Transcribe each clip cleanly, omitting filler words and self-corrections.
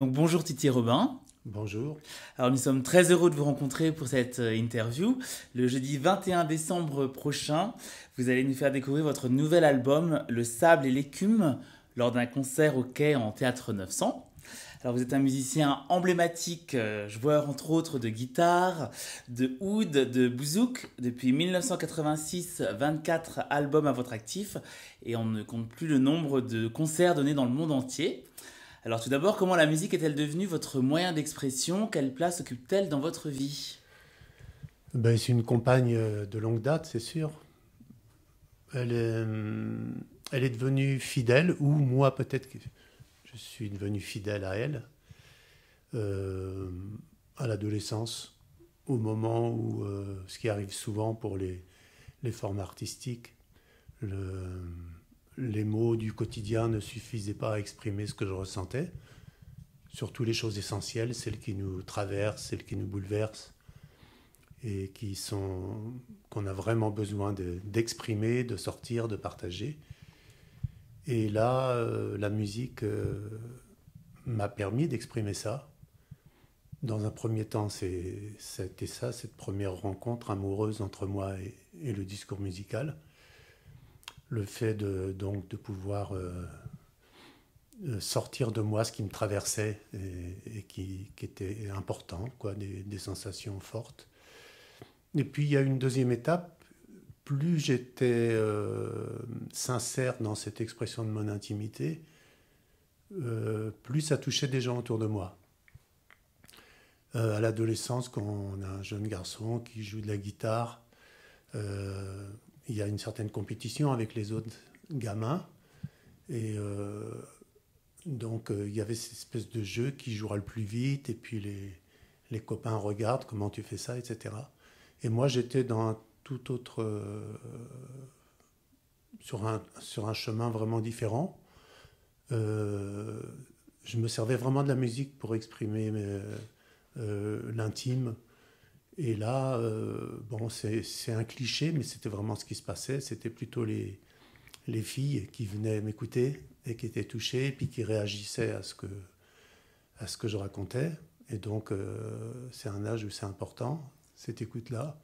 Donc bonjour Titi Robin. Bonjour. Alors nous sommes très heureux de vous rencontrer pour cette interview. Le jeudi 21 décembre prochain, vous allez nous faire découvrir votre nouvel album Le Sable et l'Écume lors d'un concert au Quai en Théâtre 900. Alors vous êtes un musicien emblématique, joueur entre autres de guitare, de oud, de bouzouk. Depuis 1986, 24 albums à votre actif et on ne compte plus le nombre de concerts donnés dans le monde entier. Alors tout d'abord, comment la musique est-elle devenue votre moyen d'expression? Quelle place occupe-t-elle dans votre vie? C'est une compagne de longue date, c'est sûr. Elle est, elle est devenue fidèle, ou moi peut-être que je suis devenu fidèle à elle, euh, à l'adolescence, au moment où, ce qui arrive souvent pour les formes artistiques, le- les mots du quotidien ne suffisaient pas à exprimer ce que je ressentais, surtout les choses essentielles, celles qui nous traversent, celles qui nous bouleversent, et qu'on a vraiment besoin d'exprimer, de sortir, de partager. Et là, la musique m'a permis d'exprimer ça. Dans un premier temps, c'était ça, cette première rencontre amoureuse entre moi et le discours musical. Le fait donc de pouvoir sortir de moi ce qui me traversait et qui était important, quoi, des sensations fortes. Et puis il y a une deuxième étape. Plus j'étais sincère dans cette expression de mon intimité, plus ça touchait des gens autour de moi. À l'adolescence, quand on a un jeune garçon qui joue de la guitare, euh, il y a une certaine compétition avec les autres gamins. Et donc il y avait cette espèce de jeu qui jouera le plus vite, et puis les copains regardent comment tu fais ça, etc. Et moi j'étais dans un tout autre sur un chemin vraiment différent. Euh, je me servais vraiment de la musique pour exprimer l'intime. Et là, bon, c'est un cliché, mais c'était vraiment ce qui se passait. C'était plutôt les filles qui venaient m'écouter et qui étaient touchées, et puis qui réagissaient à ce que je racontais. Et donc, c'est un âge où c'est important, cette écoute-là.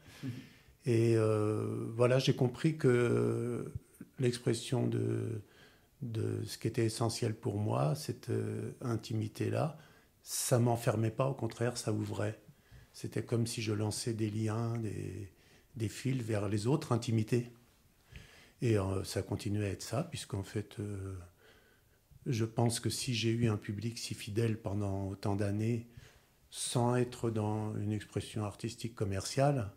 Et voilà, j'ai compris que l'expression de ce qui était essentiel pour moi, cette intimité-là, ça m'enfermait pas, au contraire, ça ouvrait. C'était comme si je lançais des liens, des fils vers les autres intimités. Et ça continue à être ça, puisqu'en fait, je pense que si j'ai eu un public si fidèle pendant autant d'années, sans être dans une expression artistique commerciale,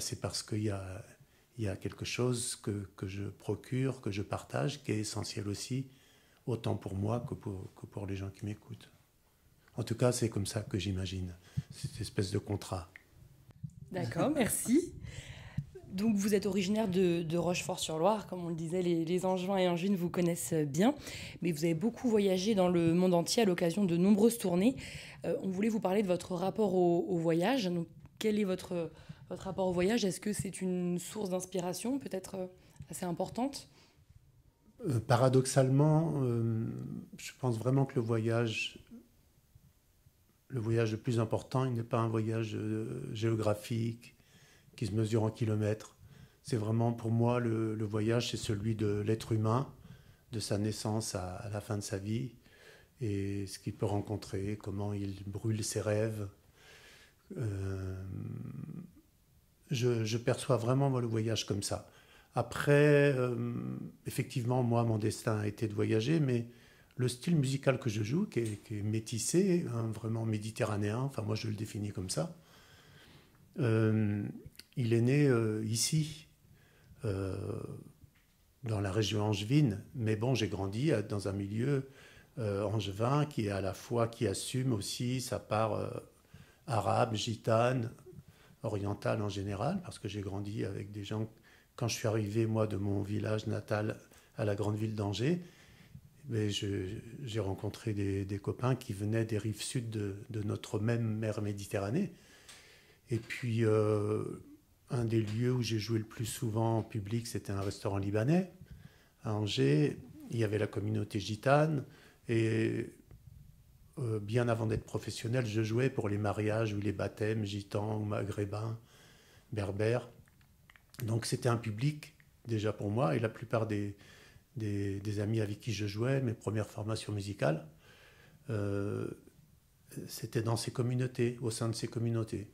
c'est parce il y a quelque chose que je procure, que je partage, qui est essentiel aussi, autant pour moi que pour les gens qui m'écoutent. En tout cas, c'est comme ça que j'imagine cette espèce de contrat. D'accord, merci. Donc vous êtes originaire de Rochefort-sur-Loire, comme on le disait, les Angevins et Angevines vous connaissent bien, mais vous avez beaucoup voyagé dans le monde entier à l'occasion de nombreuses tournées. On voulait vous parler de votre rapport au voyage. Donc, quel est votre rapport au voyage? Est-ce que c'est une source d'inspiration peut-être assez importante? Paradoxalement, je pense vraiment que le voyage le plus important, il n'est pas un voyage géographique qui se mesure en kilomètres. C'est vraiment pour moi le voyage, c'est celui de l'être humain, de sa naissance à la fin de sa vie, et ce qu'il peut rencontrer, comment il brûle ses rêves. Euh, je perçois vraiment moi, le voyage comme ça. Après, effectivement, moi, mon destin a été de voyager, mais le style musical que je joue, qui est métissé, hein, vraiment méditerranéen, enfin moi je le définis comme ça, euh, il est né ici, euh, dans la région angevine, mais bon, j'ai grandi dans un milieu angevin qui est à la fois, qui assume aussi sa part arabe, gitane, orientale en général, parce que j'ai grandi avec des gens, quand je suis arrivé, moi, de mon village natal à la grande ville d'Angers, mais j'ai rencontré des copains qui venaient des rives sud de notre même mer Méditerranée. Et puis, un des lieux où j'ai joué le plus souvent en public, c'était un restaurant libanais à Angers. Il y avait la communauté gitane. Et bien avant d'être professionnel, je jouais pour les mariages ou les baptêmes gitans ou maghrébins, berbères. Donc c'était un public déjà pour moi, et la plupart des amis avec qui je jouais, mes premières formations musicales, c'était dans ces communautés, au sein de ces communautés.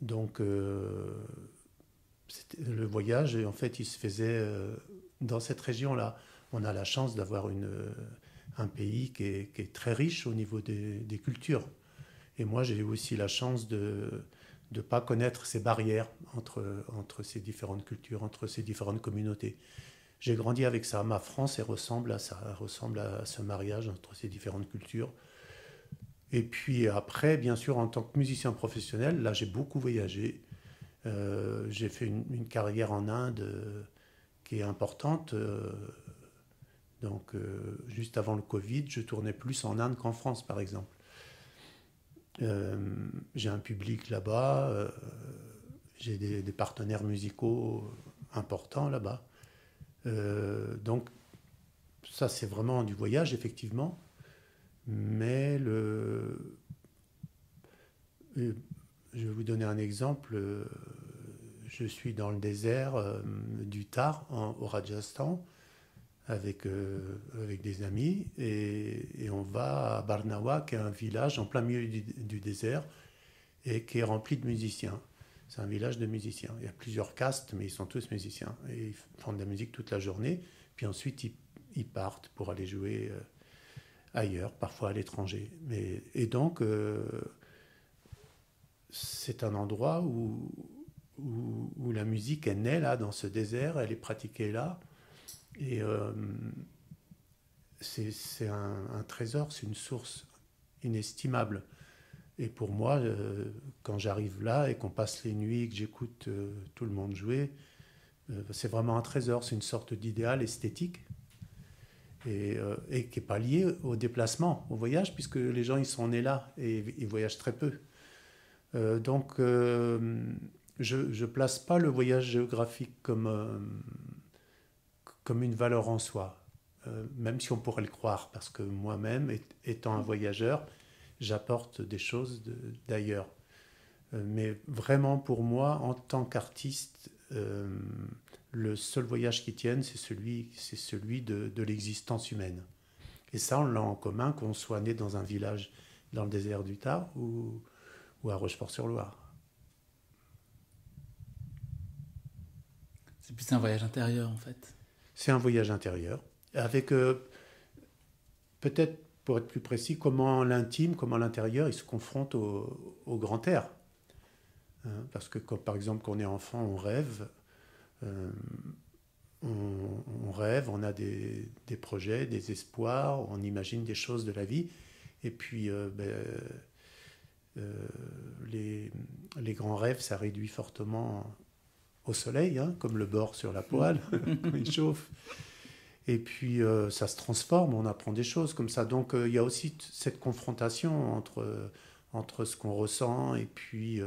Donc le voyage, en fait, il se faisait dans cette région-là. On a la chance d'avoir un pays qui est très riche au niveau des cultures. Et moi, j'ai eu aussi la chance de ne pas connaître ces barrières entre ces différentes cultures, entre ces différentes communautés. J'ai grandi avec ça. Ma France, elle ressemble à ça. Elle ressemble à ce mariage entre ces différentes cultures. Et puis après, bien sûr, en tant que musicien professionnel, là, j'ai beaucoup voyagé. J'ai fait une carrière en Inde qui est importante. Donc, juste avant le Covid, je tournais plus en Inde qu'en France, par exemple. J'ai un public là-bas. J'ai des partenaires musicaux importants là-bas. Donc, ça, c'est vraiment du voyage, effectivement. Mais je vais vous donner un exemple. Je suis dans le désert du Thar, au Rajasthan, avec des amis, et on va à Barnawa, qui est un village en plein milieu du désert et qui est rempli de musiciens. C'est un village de musiciens. Il y a plusieurs castes, mais ils sont tous musiciens. Et ils font de la musique toute la journée. Puis ensuite, ils partent pour aller jouer ailleurs, parfois à l'étranger. Et donc, c'est un endroit où la musique est née, là, dans ce désert. Elle est pratiquée là. Et c'est un trésor, c'est une source inestimable. Et pour moi, quand j'arrive là et qu'on passe les nuits, que j'écoute tout le monde jouer, c'est vraiment un trésor, c'est une sorte d'idéal esthétique et qui n'est pas lié au déplacement, au voyage, puisque les gens ils sont nés là et ils voyagent très peu. Donc je ne place pas le voyage géographique comme une valeur en soi, même si on pourrait le croire, parce que moi-même, étant un voyageur, j'apporte des choses d'ailleurs. Mais vraiment, pour moi, en tant qu'artiste, le seul voyage qui tienne, c'est celui de l'existence humaine. Et ça, on l'a en commun, qu'on soit né dans un village dans le désert du Thar ou à Rochefort-sur-Loire. C'est plus un voyage intérieur, en fait. C'est un voyage intérieur, avec peut-être, pour être plus précis, comment l'intime, comment l'intérieur, il se confronte au grand air. Parce que, par exemple, quand on est enfant, on rêve, on a des projets, des espoirs, on imagine des choses de la vie, et puis les grands rêves, ça réduit fortement au soleil, comme le beurre sur la poêle, quand il chauffe. Et puis ça se transforme, on apprend des choses comme ça. Donc il y a aussi cette confrontation entre ce qu'on ressent et puis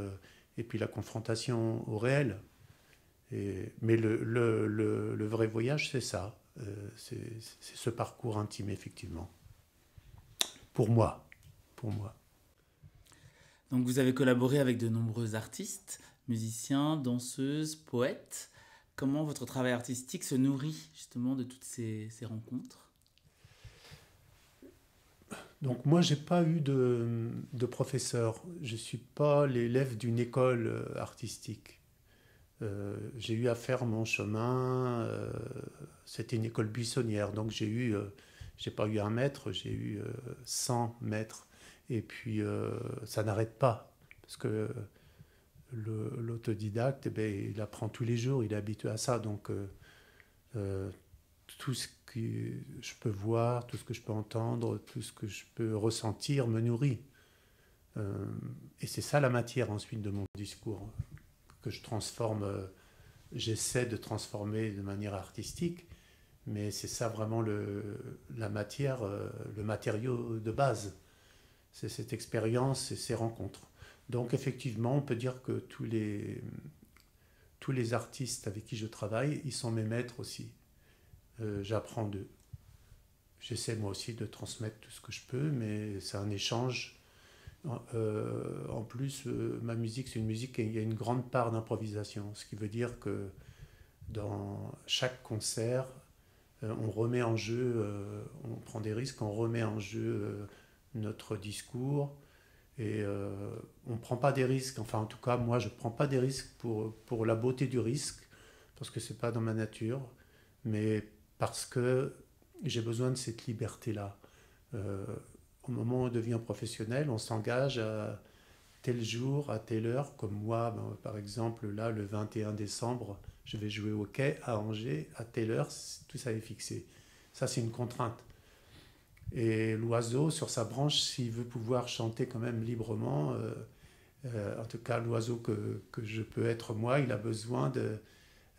la confrontation au réel. Mais le vrai voyage, c'est ça. C'est ce parcours intime, effectivement. Pour moi. Donc vous avez collaboré avec de nombreux artistes, musiciens, danseuses, poètes. Comment votre travail artistique se nourrit justement de toutes ces rencontres ? Donc moi, je n'ai pas eu de professeur. Je ne suis pas l'élève d'une école artistique. J'ai eu à faire mon chemin. C'était une école buissonnière. Donc j'ai pas eu un maître, j'ai eu 100 maîtres. Et puis ça n'arrête pas. Parce que l'autodidacte, il apprend tous les jours, il est habitué à ça. Donc tout ce que je peux voir, tout ce que je peux entendre, tout ce que je peux ressentir me nourrit. Et c'est ça la matière ensuite de mon discours, que je transforme, j'essaie de transformer de manière artistique, mais c'est ça vraiment la matière, le matériau de base. C'est cette expérience et ces rencontres. Donc effectivement, on peut dire que tous les artistes avec qui je travaille, ils sont mes maîtres aussi. J'apprends d'eux. j'essaie moi aussi de transmettre tout ce que je peux, mais c'est un échange. En plus, ma musique, c'est une musique où il y a une grande part d'improvisation, ce qui veut dire que dans chaque concert, on remet en jeu, on prend des risques, on remet en jeu notre discours et on ne prend pas des risques, enfin en tout cas moi je ne prends pas des risques pour la beauté du risque, parce que ce n'est pas dans ma nature, mais parce que j'ai besoin de cette liberté-là. Au moment où on devient professionnel, on s'engage à tel jour, à telle heure, comme moi, ben, par exemple, là, le 21 décembre, je vais jouer au Quai à Angers, à telle heure, tout ça est fixé. Ça, c'est une contrainte. Et l'oiseau, sur sa branche, s'il veut pouvoir chanter quand même librement, en tout cas, l'oiseau que je peux être moi, il a besoin,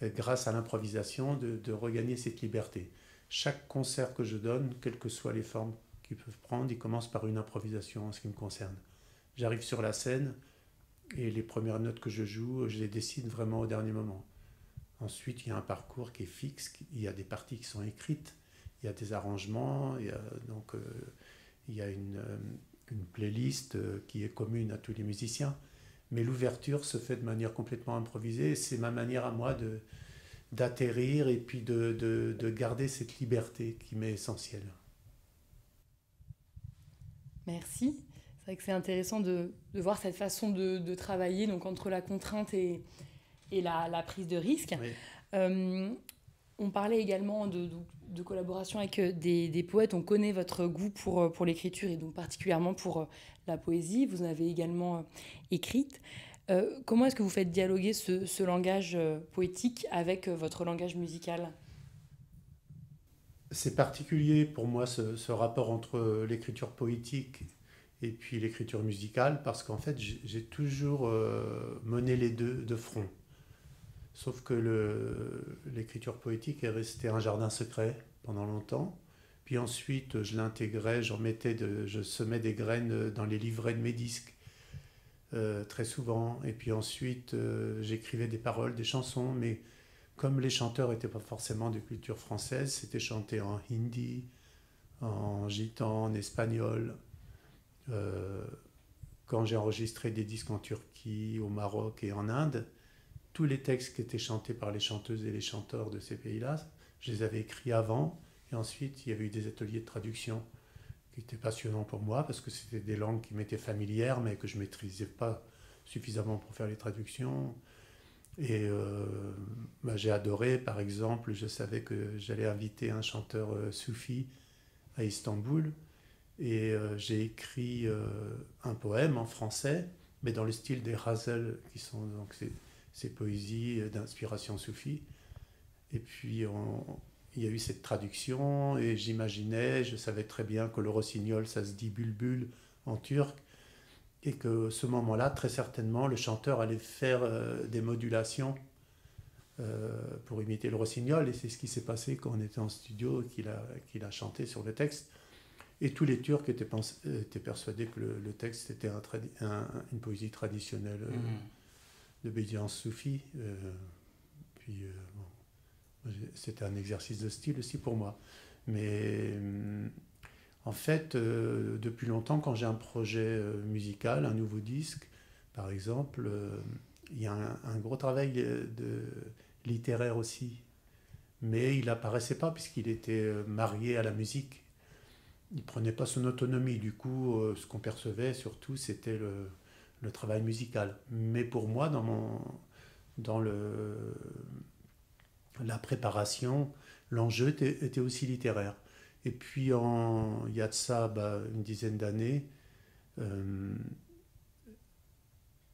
grâce à l'improvisation, de regagner cette liberté. Chaque concert que je donne, quelles que soient les formes qu'ils peuvent prendre, il commence par une improvisation en ce qui me concerne. J'arrive sur la scène et les premières notes que je joue, je les décide vraiment au dernier moment. Ensuite, il y a un parcours qui est fixe, il y a des parties qui sont écrites, il y a des arrangements, il y a une playlist qui est commune à tous les musiciens. Mais l'ouverture se fait de manière complètement improvisée et c'est ma manière à moi d'atterrir et puis de garder cette liberté qui m'est essentielle. Merci. C'est vrai que c'est intéressant de voir cette façon de travailler donc entre la contrainte et la prise de risque. Oui. On parlait également de collaboration avec des poètes. On connaît votre goût pour l'écriture et donc particulièrement pour la poésie. Vous en avez également écrite. Comment est-ce que vous faites dialoguer ce langage poétique avec votre langage musical ? C'est particulier pour moi ce rapport entre l'écriture poétique et puis l'écriture musicale parce qu'en fait j'ai toujours mené les deux de front. Sauf que l'écriture poétique est restée un jardin secret pendant longtemps. Puis ensuite je l'intégrais, je semais des graines dans les livrets de mes disques très souvent. Et puis ensuite j'écrivais des paroles, des chansons, mais comme les chanteurs n'étaient pas forcément de culture française, c'était chanté en hindi, en gitan, en espagnol. Quand j'ai enregistré des disques en Turquie, au Maroc et en Inde, tous les textes qui étaient chantés par les chanteuses et les chanteurs de ces pays-là, je les avais écrits avant. Et ensuite, il y avait eu des ateliers de traduction qui étaient passionnants pour moi parce que c'était des langues qui m'étaient familières mais que je ne maîtrisais pas suffisamment pour faire les traductions. Et j'ai adoré, par exemple, je savais que j'allais inviter un chanteur soufi à Istanbul et j'ai écrit un poème en français, mais dans le style des ghazals, qui sont donc ces poésies d'inspiration soufie. Et puis il y a eu cette traduction et je savais très bien que le rossignol, ça se dit bulbul en turc. Et que ce moment-là, très certainement, le chanteur allait faire des modulations pour imiter le rossignol. Et c'est ce qui s'est passé quand on était en studio et qu'il a chanté sur le texte. Et tous les Turcs étaient persuadés que le texte était une poésie traditionnelle d'obédience soufie. C'était un exercice de style aussi pour moi. Mais... En fait, depuis longtemps, quand j'ai un projet musical, un nouveau disque, par exemple, il y a un gros travail littéraire aussi. Mais il n'apparaissait pas puisqu'il était marié à la musique. Il ne prenait pas son autonomie. Du coup, ce qu'on percevait surtout, c'était le travail musical. Mais pour moi, dans la préparation, l'enjeu était aussi littéraire. Et puis, il y a de ça une dizaine d'années,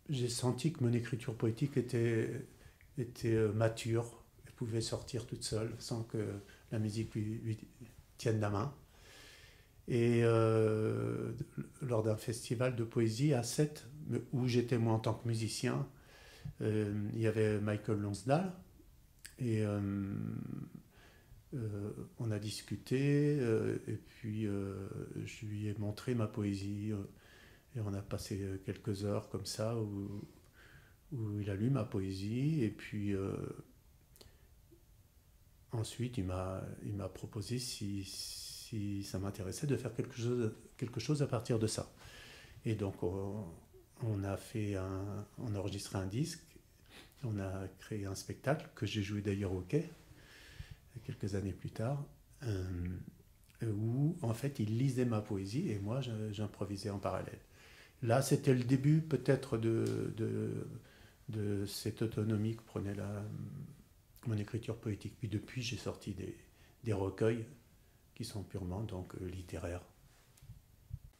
j'ai senti que mon écriture poétique était mature, elle pouvait sortir toute seule sans que la musique lui tienne la main. Et lors d'un festival de poésie à Sète, où j'étais moi en tant que musicien, il y avait Michael Lonsdale, et on a discuté et puis je lui ai montré ma poésie et on a passé quelques heures comme ça où il a lu ma poésie et puis ensuite il m'a proposé si si ça m'intéressait de faire quelque chose à partir de ça. Et donc on a enregistré un disque, on a créé un spectacle que j'ai joué d'ailleurs au Quai quelques années plus tard, où en fait il lisait ma poésie et moi j'improvisais en parallèle. Là c'était le début peut-être de cette autonomie que prenait mon écriture poétique. Puis depuis j'ai sorti des recueils qui sont purement donc littéraires.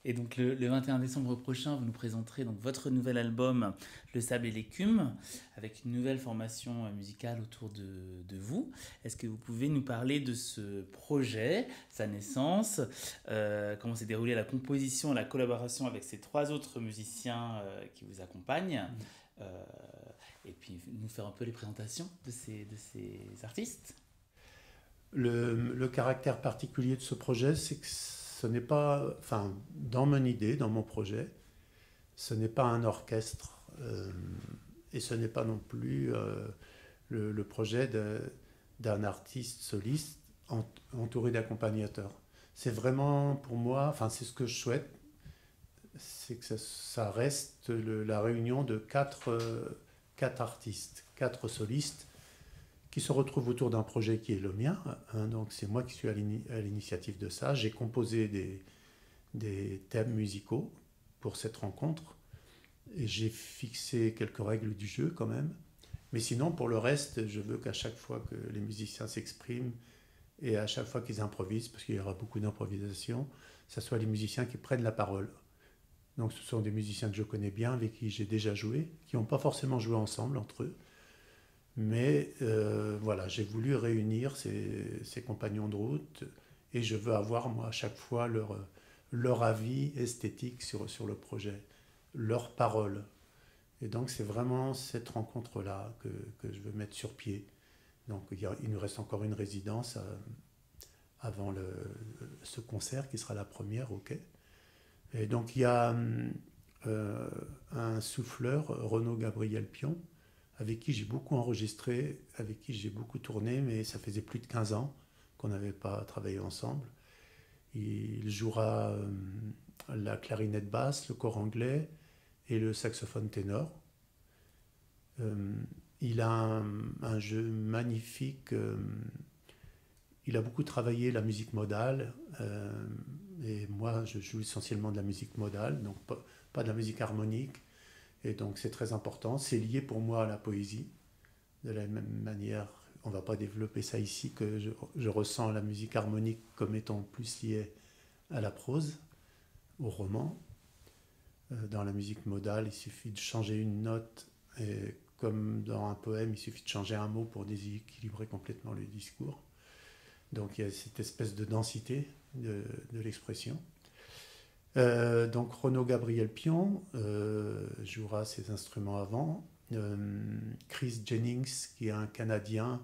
Et donc le 21 décembre prochain, vous nous présenterez donc votre nouvel album Le sable et l'écume, avec une nouvelle formation musicale autour de vous. Est-ce que vous pouvez nous parler de ce projet, sa naissance, comment s'est déroulée la composition, la collaboration avec ces 3 autres musiciens qui vous accompagnent, et puis nous faire un peu les présentations de ces artistes. Le caractère particulier de ce projet, c'est que ce n'est pas, enfin, dans mon idée, dans mon projet, ce n'est pas un orchestre et ce n'est pas non plus le projet d'un artiste soliste entouré d'accompagnateurs. C'est vraiment pour moi, enfin, c'est ce que je souhaite, c'est que ça reste la réunion de 4 artistes, 4 solistes qui se retrouvent autour d'un projet qui est le mien. Donc c'est moi qui suis à l'initiative de ça. J'ai composé des thèmes musicaux pour cette rencontre et j'ai fixé quelques règles du jeu quand même. Mais sinon, pour le reste, je veux qu'à chaque fois que les musiciens s'expriment et à chaque fois qu'ils improvisent, parce qu'il y aura beaucoup d'improvisation, ce soit les musiciens qui prennent la parole. Donc ce sont des musiciens que je connais bien, avec qui j'ai déjà joué, qui n'ont pas forcément joué ensemble entre eux. Mais voilà, j'ai voulu réunir ces compagnons de route et je veux avoir, moi, à chaque fois leur avis esthétique sur le projet, leurs paroles. Et donc, c'est vraiment cette rencontre-là que je veux mettre sur pied. Donc, il nous reste encore une résidence avant ce concert qui sera la première au Quai. Et donc, il y a un souffleur, Renaud Gabriel Pion, avec qui j'ai beaucoup enregistré, avec qui j'ai beaucoup tourné, mais ça faisait plus de 15 ans qu'on n'avait pas travaillé ensemble. Il jouera la clarinette basse, le cor anglais et le saxophone ténor. Il a un jeu magnifique. Il a beaucoup travaillé la musique modale. Et moi, je joue essentiellement de la musique modale, donc pas de la musique harmonique. Et donc c'est très important, c'est lié pour moi à la poésie. De la même manière, on ne va pas développer ça ici, que je ressens la musique harmonique comme étant plus liée à la prose, au roman. Dans la musique modale, il suffit de changer une note, et comme dans un poème, il suffit de changer un mot pour déséquilibrer complètement le discours. Donc il y a cette espèce de densité de l'expression. Donc Renaud Gabriel Pion jouera ses instruments avant. Chris Jennings, qui est un Canadien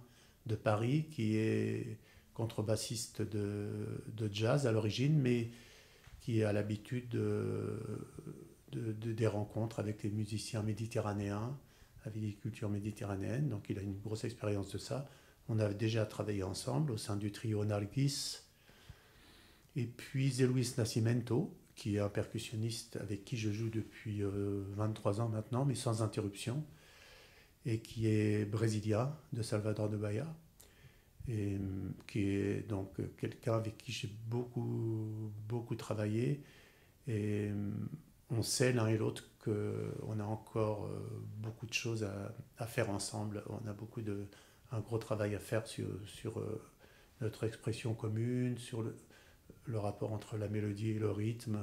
de Paris, qui est contrebassiste de jazz à l'origine, mais qui a l'habitude des rencontres avec les musiciens méditerranéens, avec les cultures méditerranéennes. Donc il a une grosse expérience de ça. On a déjà travaillé ensemble au sein du trio Nargis. Et puis Zé Luis Nascimento, qui est un percussionniste avec qui je joue depuis 23 ans maintenant, mais sans interruption, et qui est brésilien, de Salvador de Bahia, et qui est donc quelqu'un avec qui j'ai beaucoup travaillé, et on sait l'un et l'autre qu'on a encore beaucoup de choses à faire ensemble. On a un gros travail à faire sur notre expression commune, sur le rapport entre la mélodie et le rythme.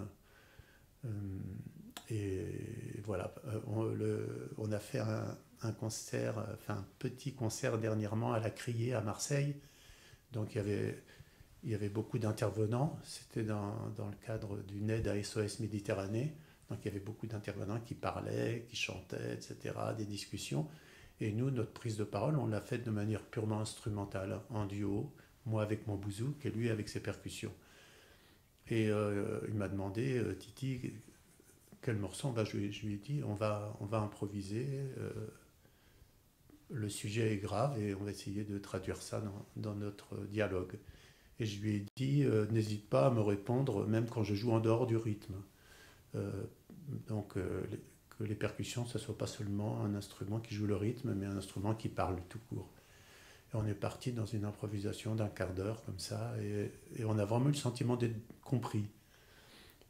Et voilà, on a fait un concert, enfin un petit concert dernièrement à la Criée à Marseille. Donc il y avait beaucoup d'intervenants. C'était dans le cadre d'une aide à SOS Méditerranée. Donc il y avait beaucoup d'intervenants qui parlaient, qui chantaient, etc., des discussions. Et nous, notre prise de parole, on l'a faite de manière purement instrumentale, en duo, moi avec mon bouzouki et lui avec ses percussions. Et il m'a demandé, Titi, quel morceau on va jouer. Je lui ai dit, on va improviser, le sujet est grave et on va essayer de traduire ça dans notre dialogue. Et je lui ai dit, n'hésite pas à me répondre, même quand je joue en dehors du rythme. Euh, donc, que les percussions, ce ne soit pas seulement un instrument qui joue le rythme, mais un instrument qui parle tout court. Et on est parti dans une improvisation d'un quart d'heure comme ça, et on a vraiment eu le sentiment d'être compris.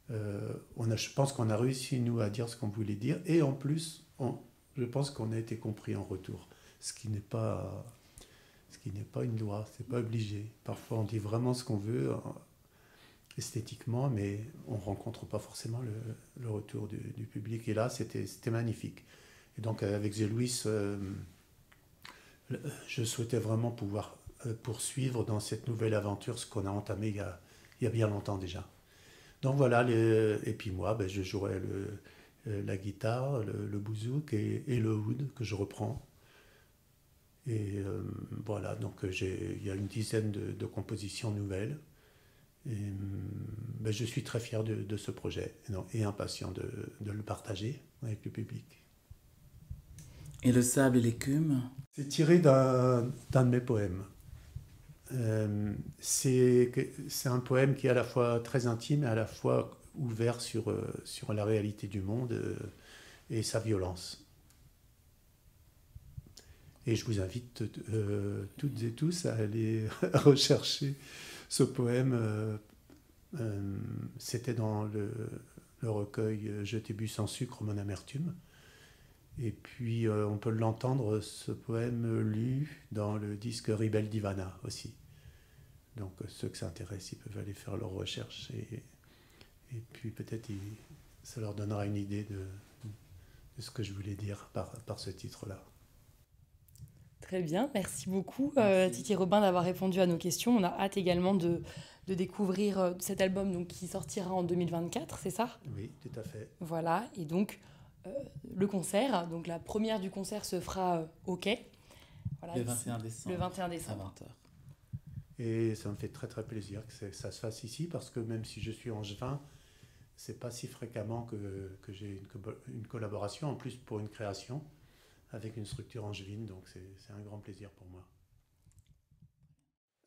Je pense qu'on a réussi, nous, à dire ce qu'on voulait dire, et en plus, je pense qu'on a été compris en retour, ce qui n'est pas une loi, c'est pas obligé. Parfois, on dit vraiment ce qu'on veut esthétiquement, mais on rencontre pas forcément le retour du public. Et là, c'était magnifique. Et donc, avec The Louis, je souhaitais vraiment pouvoir poursuivre dans cette nouvelle aventure, ce qu'on a entamé il y a bien longtemps déjà. Donc voilà, et puis moi, je jouerai la guitare, le bouzouki et le oud que je reprends. Et voilà, donc il y a une dizaine de compositions nouvelles. Et je suis très fier de ce projet et impatient de le partager avec le public. Et le sable et l'écume? C'est tiré d'un de mes poèmes. C'est un poème qui est à la fois très intime et à la fois ouvert sur la réalité du monde et sa violence. Et je vous invite toutes et tous à aller rechercher ce poème. C'était dans le recueil Je t'ai bu sans sucre, mon amertume. Et puis on peut l'entendre, ce poème, lu dans le disque Ribel Divana aussi. Donc ceux que ça intéresse, ils peuvent aller faire leurs recherches. Et puis peut-être ça leur donnera une idée de ce que je voulais dire par ce titre-là. Très bien, merci beaucoup Titi Robin d'avoir répondu à nos questions. On a hâte également de découvrir cet album donc, qui sortira en 2024, c'est ça? Oui, tout à fait. Voilà, et donc le concert, donc la première du concert se fera au Quai. Voilà, le 21 décembre. Le 21 décembre. À 20h. Et ça me fait très très plaisir que ça se fasse ici, parce que même si je suis angevin, c'est pas si fréquemment que j'ai une collaboration, en plus pour une création avec une structure angevine, donc c'est un grand plaisir pour moi.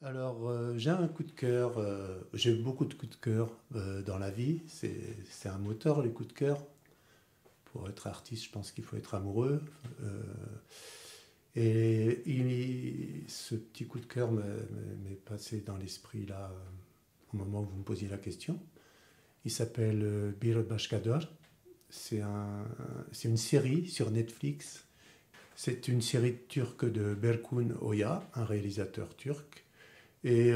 Alors, j'ai un coup de cœur, j'ai beaucoup de coups de cœur dans la vie, c'est un moteur, les coups de cœur. Pour être artiste, je pense qu'il faut être amoureux. Et ce petit coup de cœur m'est passé dans l'esprit là, au moment où vous me posiez la question. Il s'appelle Bir Başkadır. C'est une série sur Netflix. C'est une série turque de Berkun Oya, un réalisateur turc. Et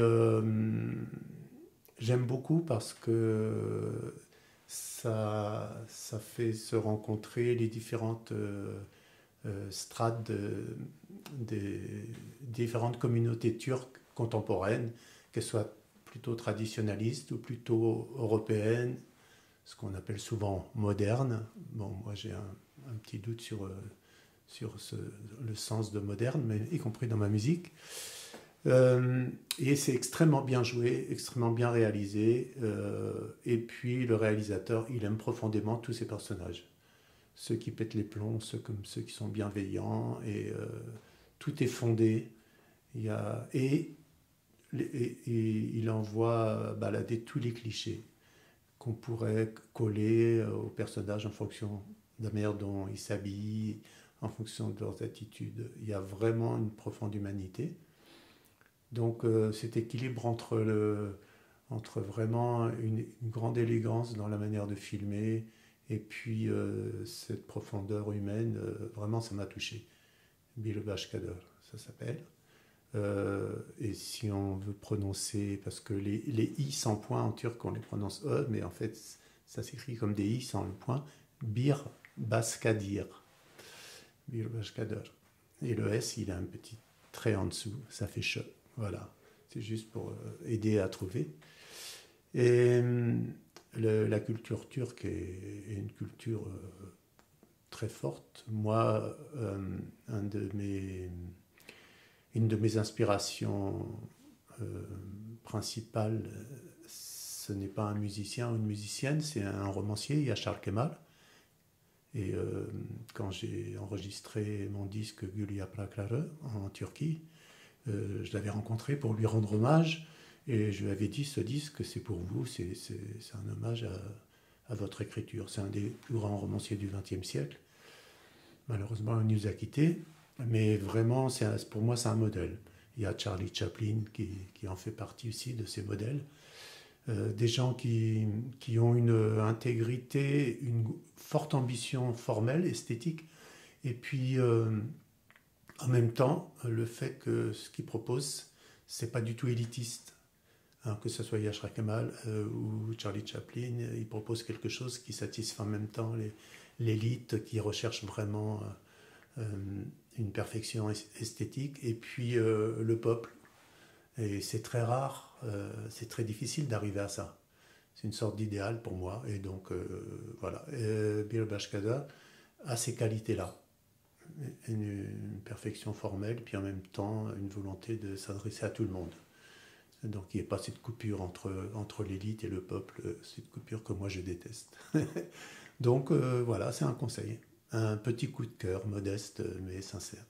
j'aime beaucoup parce que ça fait se rencontrer les différentes strates des différentes communautés turques contemporaines, qu'elles soient plutôt traditionnalistes ou plutôt européennes, ce qu'on appelle souvent moderne. Bon, moi j'ai un petit doute sur le sens de moderne, mais y compris dans ma musique. Et c'est extrêmement bien joué, extrêmement bien réalisé. Et puis le réalisateur, il aime profondément tous ses personnages. Ceux qui pètent les plombs, ceux qui sont bienveillants. Et tout est fondé. Et il envoie balader tous les clichés qu'on pourrait coller aux personnages en fonction de la manière dont ils s'habillent, en fonction de leurs attitudes. Il y a vraiment une profonde humanité. Donc cet équilibre entre vraiment une grande élégance dans la manière de filmer et puis cette profondeur humaine, vraiment ça m'a touché. Bir Başkadır, ça s'appelle. Et si on veut prononcer, parce que les i sans point en turc on les prononce e, mais en fait ça s'écrit comme des i sans le point. Bir Başkadır. Bir Başkadır. Et le s il a un petit trait en dessous, ça fait che. Voilà, c'est juste pour aider à trouver. Et la culture turque est une culture très forte. Moi, une de mes inspirations principales, ce n'est pas un musicien ou une musicienne, c'est un romancier, Yaşar Kemal. Et quand j'ai enregistré mon disque Gül Yaprakları en Turquie, je l'avais rencontré pour lui rendre hommage. Et je lui avais dit, ce disque, c'est pour vous, c'est un hommage à votre écriture. C'est un des plus grands romanciers du XXe siècle. Malheureusement, il nous a quittés, mais vraiment, pour moi, c'est un modèle. Il y a Charlie Chaplin qui en fait partie aussi de ces modèles. Des gens qui ont une intégrité, une forte ambition formelle, esthétique, et puis en même temps, le fait que ce qu'ils proposent, c'est pas du tout élitiste. Hein, que ce soit Yashra Kemal ou Charlie Chaplin, ils proposent quelque chose qui satisfait en même temps l'élite, qui recherche vraiment une perfection esthétique, et puis le peuple. Et c'est très rare, c'est très difficile d'arriver à ça. C'est une sorte d'idéal pour moi. Et donc, voilà. Bir Bashkada a ces qualités-là. Une perfection formelle, puis en même temps, une volonté de s'adresser à tout le monde. Donc, il n'y a pas cette coupure entre l'élite et le peuple, cette coupure que moi, je déteste. Donc, voilà, c'est un conseil. Un petit coup de cœur, modeste, mais sincère.